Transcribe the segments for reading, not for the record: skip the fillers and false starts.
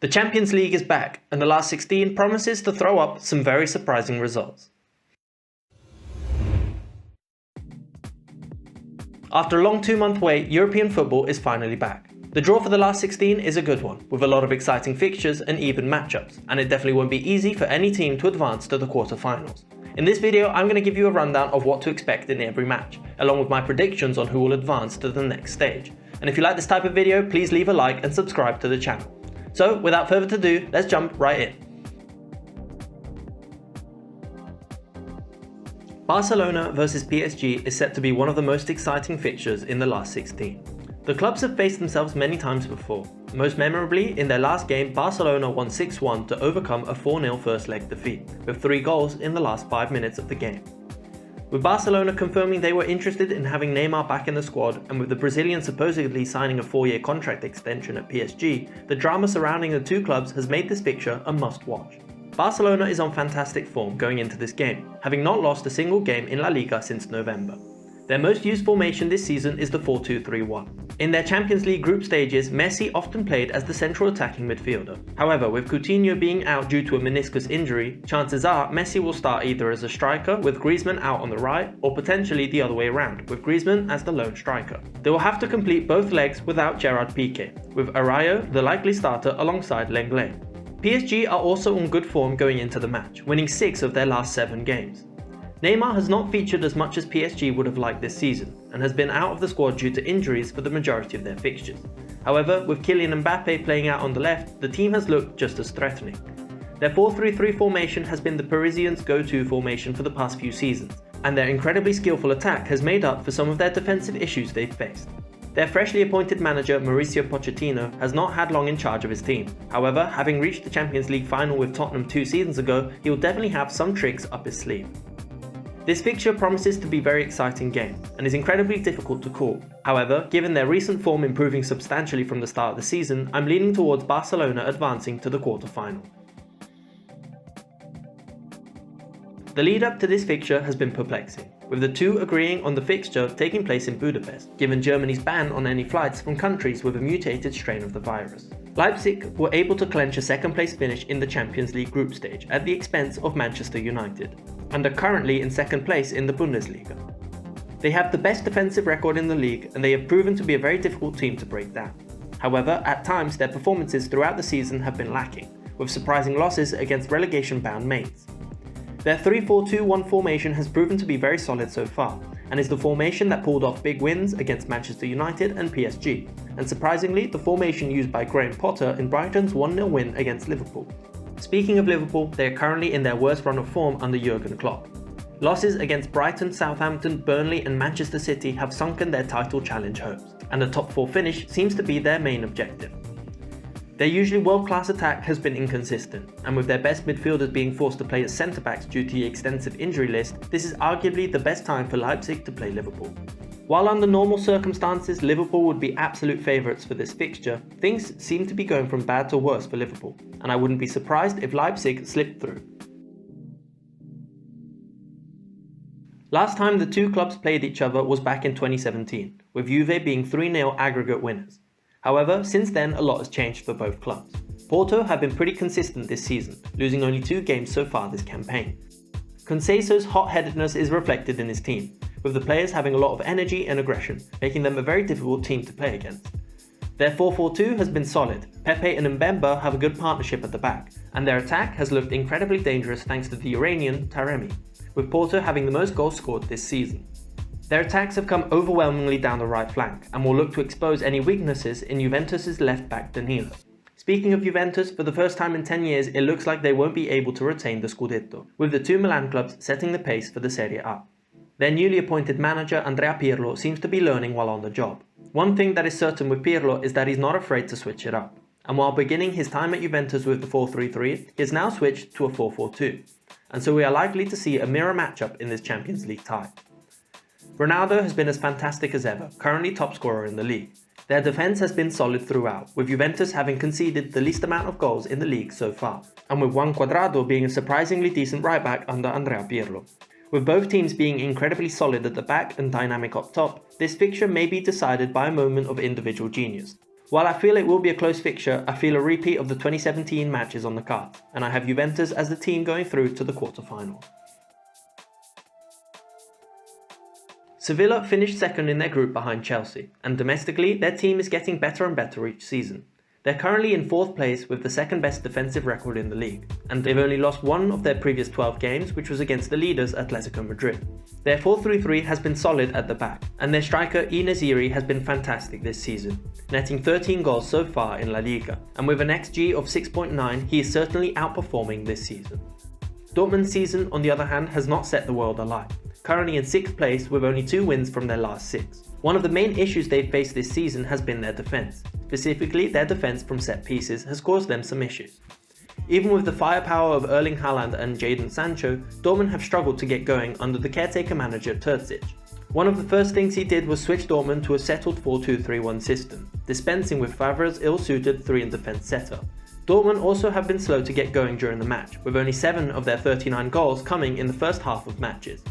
The Champions League is back, and the last 16 promises to throw up some very surprising results. After a long 2-month wait, European football is finally back. The draw for the last 16 is a good one, with a lot of exciting fixtures and even matchups, and it definitely won't be easy for any team to advance to the quarterfinals. In this video, I'm going to give you a rundown of what to expect in every match, along with my predictions on who will advance to the next stage. And if you like this type of video, please leave a like and subscribe to the channel. So, without further ado, let's jump right in. Barcelona vs PSG is set to be one of the most exciting fixtures in the last 16. The clubs have faced themselves many times before. Most memorably, in their last game, Barcelona won 6-1 to overcome a 4-0 first leg defeat, with 3 goals in the last 5 minutes of the game. With Barcelona confirming they were interested in having Neymar back in the squad, and with the Brazilian supposedly signing a 4-year contract extension at PSG, the drama surrounding the two clubs has made this fixture a must-watch. Barcelona is on fantastic form going into this game, having not lost a single game in La Liga since November. Their most used formation this season is the 4-2-3-1. In their Champions League group stages, Messi often played as the central attacking midfielder. However, with Coutinho being out due to a meniscus injury, chances are Messi will start either as a striker with Griezmann out on the right, or potentially the other way around, with Griezmann as the lone striker. They will have to complete both legs without Gerard Piqué, with Araujo the likely starter alongside Lenglet. PSG are also on good form going into the match, winning 6 of their last 7 games. Neymar has not featured as much as PSG would have liked this season, and has been out of the squad due to injuries for the majority of their fixtures. However, with Kylian Mbappe playing out on the left, the team has looked just as threatening. Their 4-3-3 formation has been the Parisians' go-to formation for the past few seasons, and their incredibly skillful attack has made up for some of their defensive issues they've faced. Their freshly appointed manager Mauricio Pochettino has not had long in charge of his team. However, having reached the Champions League final with Tottenham 2 seasons ago, he will definitely have some tricks up his sleeve. This fixture promises to be a very exciting game, and is incredibly difficult to call. However, given their recent form improving substantially from the start of the season, I'm leaning towards Barcelona advancing to the quarter-final. The lead up to this fixture has been perplexing, with the two agreeing on the fixture taking place in Budapest, given Germany's ban on any flights from countries with a mutated strain of the virus. Leipzig were able to clinch a second-place finish in the Champions League group stage at the expense of Manchester United, and are currently in second place in the Bundesliga. They have the best defensive record in the league, and they have proven to be a very difficult team to break down. However, at times their performances throughout the season have been lacking, with surprising losses against relegation-bound mates. Their 3-4-2-1 formation has proven to be very solid so far, and is the formation that pulled off big wins against Manchester United and PSG, and surprisingly the formation used by Graham Potter in Brighton's 1-0 win against Liverpool. Speaking of Liverpool, they are currently in their worst run of form under Jurgen Klopp. Losses against Brighton, Southampton, Burnley and Manchester City have sunken their title challenge hopes, and a top 4 finish seems to be their main objective. Their usually world-class attack has been inconsistent, and with their best midfielders being forced to play as centre-backs due to the extensive injury list, this is arguably the best time for Leipzig to play Liverpool. While under normal circumstances Liverpool would be absolute favourites for this fixture, things seem to be going from bad to worse for Liverpool, and I wouldn't be surprised if Leipzig slipped through. Last time the two clubs played each other was back in 2017, with Juve being 3-0 aggregate winners. However, since then a lot has changed for both clubs. Porto have been pretty consistent this season, losing only 2 games so far this campaign. Conceição's hot-headedness is reflected in his team, with the players having a lot of energy and aggression, making them a very difficult team to play against. Their 4-4-2 has been solid. Pepe and Mbemba have a good partnership at the back, and their attack has looked incredibly dangerous thanks to the Iranian Taremi, with Porto having the most goals scored this season. Their attacks have come overwhelmingly down the right flank, and will look to expose any weaknesses in Juventus' left-back Danilo. Speaking of Juventus, for the first time in 10 years it looks like they won't be able to retain the Scudetto, with the 2 Milan clubs setting the pace for the Serie A. Their newly appointed manager Andrea Pirlo seems to be learning while on the job. One thing that is certain with Pirlo is that he's not afraid to switch it up, and while beginning his time at Juventus with the 4-3-3, he has now switched to a 4-4-2, and so we are likely to see a mirror matchup in this Champions League tie. Ronaldo has been as fantastic as ever, currently top scorer in the league. Their defence has been solid throughout, with Juventus having conceded the least amount of goals in the league so far, and with Juan Cuadrado being a surprisingly decent right-back under Andrea Pirlo. With both teams being incredibly solid at the back and dynamic up top, this fixture may be decided by a moment of individual genius. While I feel it will be a close fixture, I feel a repeat of the 2017 matches on the cards, and I have Juventus as the team going through to the quarter-final. Sevilla finished second in their group behind Chelsea, and domestically their team is getting better and better each season. They're currently in 4th place with the second best defensive record in the league, and they've only lost one of their previous 12 games, which was against the leaders Atletico Madrid. Their 4-3-3 has been solid at the back, and their striker Ineziri has been fantastic this season, netting 13 goals so far in La Liga, and with an XG of 6.9 he is certainly outperforming this season. Dortmund's season, on the other hand, has not set the world alight, currently in 6th place with only 2 wins from their last 6. One of the main issues they've faced this season has been their defence. Specifically, their defence from set pieces has caused them some issues. Even with the firepower of Erling Haaland and Jadon Sancho, Dortmund have struggled to get going under the caretaker manager Terzic. One of the first things he did was switch Dortmund to a settled 4-2-3-1 system, dispensing with Favre's ill-suited 3-in-defence setup. Dortmund also have been slow to get going during the match, with only 7 of their 39 goals coming in the first half of matches.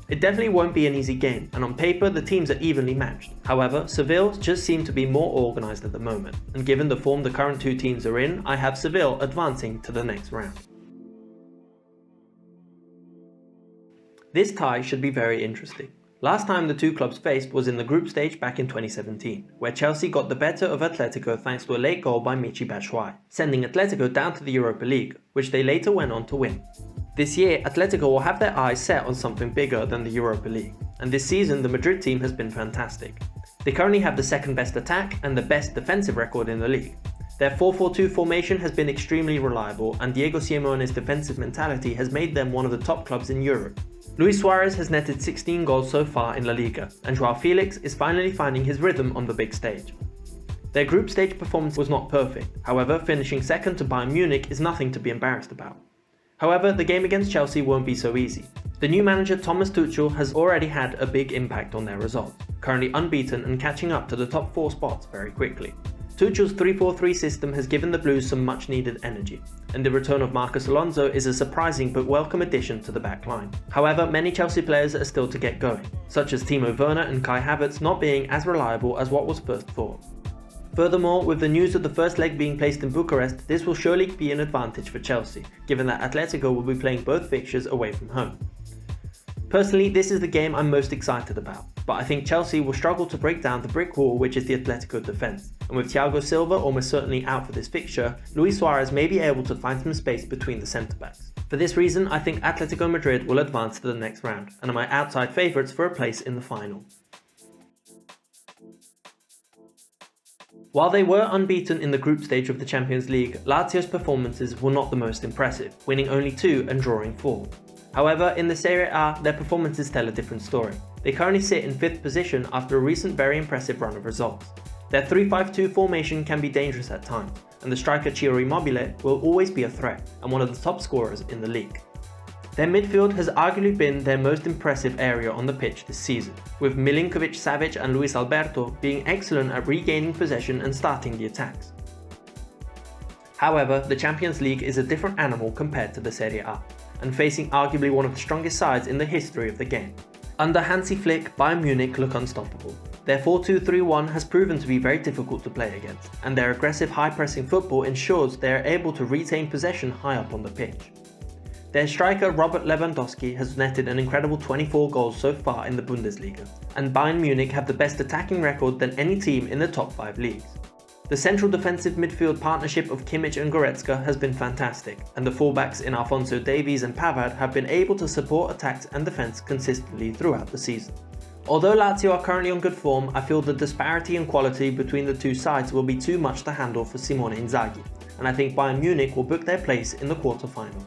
It definitely won't be an easy game, and on paper the teams are evenly matched. However, Seville just seem to be more organised at the moment, and given the form the current 2 teams are in, I have Seville advancing to the next round. This tie should be very interesting. Last time the 2 clubs faced was in the group stage back in 2017, where Chelsea got the better of Atletico thanks to a late goal by Michy Batshuayi, sending Atletico down to the Europa League, which they later went on to win. This year, Atletico will have their eyes set on something bigger than the Europa League, and this season the Madrid team has been fantastic. They currently have the second best attack and the best defensive record in the league. Their 4-4-2 formation has been extremely reliable, and Diego Simeone's defensive mentality has made them one of the top clubs in Europe. Luis Suarez has netted 16 goals so far in La Liga, and Joao Felix is finally finding his rhythm on the big stage. Their group stage performance was not perfect, however finishing second to Bayern Munich is nothing to be embarrassed about. However, the game against Chelsea won't be so easy. The new manager Thomas Tuchel has already had a big impact on their results, currently unbeaten and catching up to the top 4 spots very quickly. Tuchel's 3-4-3 system has given the Blues some much needed energy, and the return of Marcos Alonso is a surprising but welcome addition to the back line. However, many Chelsea players are still to get going, such as Timo Werner and Kai Havertz not being as reliable as what was first thought. Furthermore, with the news of the first leg being placed in Bucharest, this will surely be an advantage for Chelsea, given that Atletico will be playing both fixtures away from home. Personally, this is the game I'm most excited about, but I think Chelsea will struggle to break down the brick wall which is the Atletico defence, and with Thiago Silva almost certainly out for this fixture, Luis Suarez may be able to find some space between the centre-backs. For this reason, I think Atletico Madrid will advance to the next round, and are my outside favourites for a place in the final. While they were unbeaten in the group stage of the Champions League, Lazio's performances were not the most impressive, winning only 2 and drawing 4. However, in the Serie A, their performances tell a different story. They currently sit in 5th position after a recent very impressive run of results. Their 3-5-2 formation can be dangerous at times, and the striker Ciro Immobile will always be a threat and one of the top scorers in the league. Their midfield has arguably been their most impressive area on the pitch this season, with Milinkovic-Savic and Luis Alberto being excellent at regaining possession and starting the attacks. However, the Champions League is a different animal compared to the Serie A, and facing arguably one of the strongest sides in the history of the game. Under Hansi Flick, Bayern Munich look unstoppable. Their 4-2-3-1 has proven to be very difficult to play against, and their aggressive high-pressing football ensures they are able to retain possession high up on the pitch. Their striker Robert Lewandowski has netted an incredible 24 goals so far in the Bundesliga, and Bayern Munich have the best attacking record than any team in the top 5 leagues. The central defensive midfield partnership of Kimmich and Goretzka has been fantastic, and the fullbacks in Alphonso Davies and Pavard have been able to support attacks and defence consistently throughout the season. Although Lazio are currently on good form, I feel the disparity in quality between the two sides will be too much to handle for Simone Inzaghi, and I think Bayern Munich will book their place in the quarter-finals.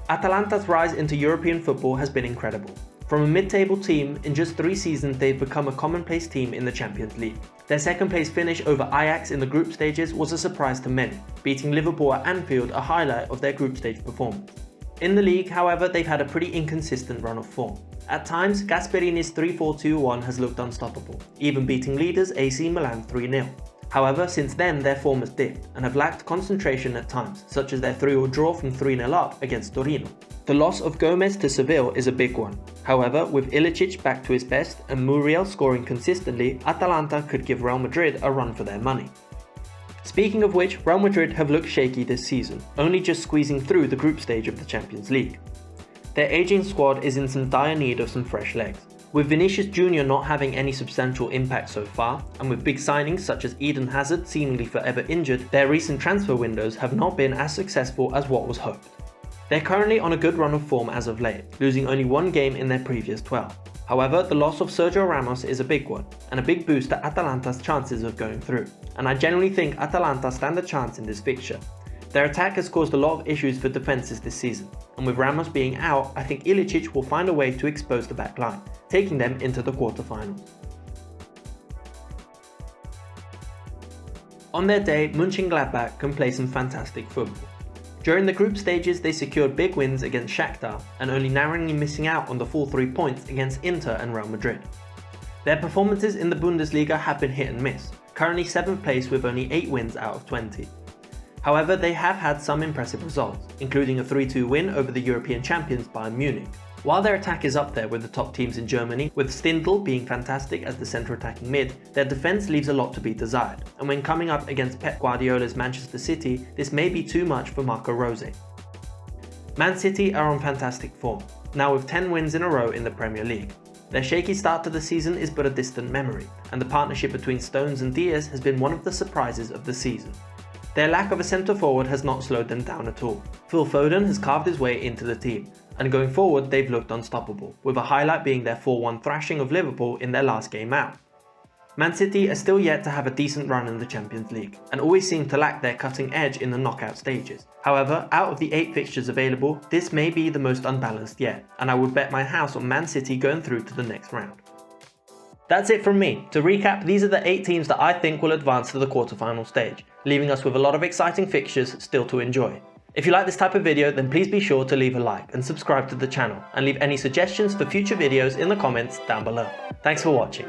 Atalanta's rise into European football has been incredible. From a mid-table team, in just 3 seasons they've become a commonplace team in the Champions League. Their second place finish over Ajax in the group stages was a surprise to many, beating Liverpool at Anfield a highlight of their group stage performance. In the league, however, they've had a pretty inconsistent run of form. At times, Gasperini's 3-4-2-1 has looked unstoppable, even beating leaders AC Milan 3-0. However, since then their form has dipped and have lacked concentration at times, such as their 3-0 draw from 3-0 up against Torino. The loss of Gomez to Sevilla is a big one. However, with Ilicic back to his best and Muriel scoring consistently, Atalanta could give Real Madrid a run for their money. Speaking of which, Real Madrid have looked shaky this season, only just squeezing through the group stage of the Champions League. Their aging squad is in some dire need of some fresh legs. With Vinicius Jr. not having any substantial impact so far, and with big signings such as Eden Hazard seemingly forever injured, their recent transfer windows have not been as successful as what was hoped. They're currently on a good run of form as of late, losing only one game in their previous 12. However, the loss of Sergio Ramos is a big one, and a big boost to Atalanta's chances of going through, and I generally think Atalanta stand a chance in this fixture. Their attack has caused a lot of issues for defences this season, and with Ramos being out, I think Ilicic will find a way to expose the back line, taking them into the quarterfinals. On their day, Mönchengladbach can play some fantastic football. During the group stages, they secured big wins against Shakhtar and only narrowly missing out on the full 3 points against Inter and Real Madrid. Their performances in the Bundesliga have been hit and miss, currently 7th place with only 8 wins out of 20. However, they have had some impressive results, including a 3-2 win over the European champions Bayern Munich. While their attack is up there with the top teams in Germany, with Stindl being fantastic as the centre attacking mid, their defence leaves a lot to be desired, and when coming up against Pep Guardiola's Manchester City, this may be too much for Marco Rose. Man City are on fantastic form, now with 10 wins in a row in the Premier League. Their shaky start to the season is but a distant memory, and the partnership between Stones and Diaz has been one of the surprises of the season. Their lack of a centre forward has not slowed them down at all. Phil Foden has carved his way into the team, and going forward they've looked unstoppable, with a highlight being their 4-1 thrashing of Liverpool in their last game out. Man City are still yet to have a decent run in the Champions League, and always seem to lack their cutting edge in the knockout stages. However, out of the 8 fixtures available, this may be the most unbalanced yet, and I would bet my house on Man City going through to the next round. That's it from me. To recap, these are the 8 teams that I think will advance to the quarterfinal stage, leaving us with a lot of exciting fixtures still to enjoy. If you like this type of video, then please be sure to leave a like and subscribe to the channel, and leave any suggestions for future videos in the comments down below. Thanks for watching.